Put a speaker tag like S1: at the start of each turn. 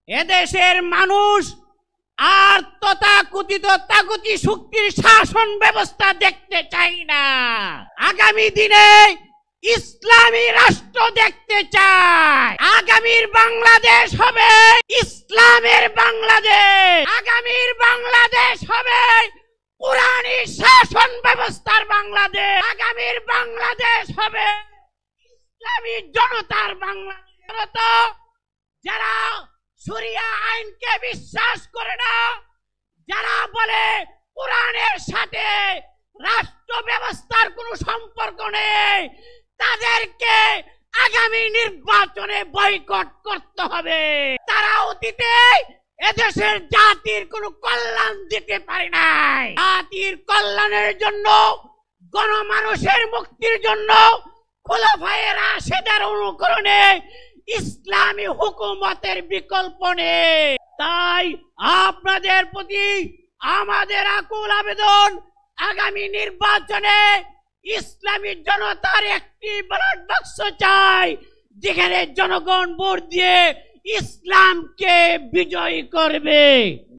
S1: এদেশের মানুষ আর তথাকথিত তাগুতি শক্তির শাসন ব্যবস্থা দেখতে চাই না। আগামী দিনে ইসলামী রাষ্ট্র দেখতে চায়। আগামীর বাংলাদেশ হবে ইসলামের বাংলাদেশ। আগামীর বাংলাদেশ হবে কোরআনী শাসন ব্যবস্থার বাংলাদেশ। আগামীর বাংলাদেশ হবে ইসলামী জনতার বাংলাদেশ। যারা শরিয়া আইনকে বিশ্বাস করে না, যারা বলে কোরআনের সাথে রাষ্ট্র ব্যবস্থার কোনো সম্পর্ক নেই, তাদেরকে আগামী নির্বাচনে বয়কট করতে হবে। তারা অতীতে এদেশের জাতির কোনো কল্যাণ দিতে পারে নাই। জাতির কল্যাণের জন্য, গণমানুষের মুক্তির জন্য খোলাফায়ে রাশেদের অনুকরণে ইসলামী হুকুমতের বিকল্প নেই। তাই আপনাদের প্রতি আমাদের আকুল আবেদন, আগামী নির্বাচনে ইসলামী জনতার একটি ব্যালট বাক্স চাই, যেখানে জনগণ ভোট দিয়ে ইসলামকে বিজয়ী করবে।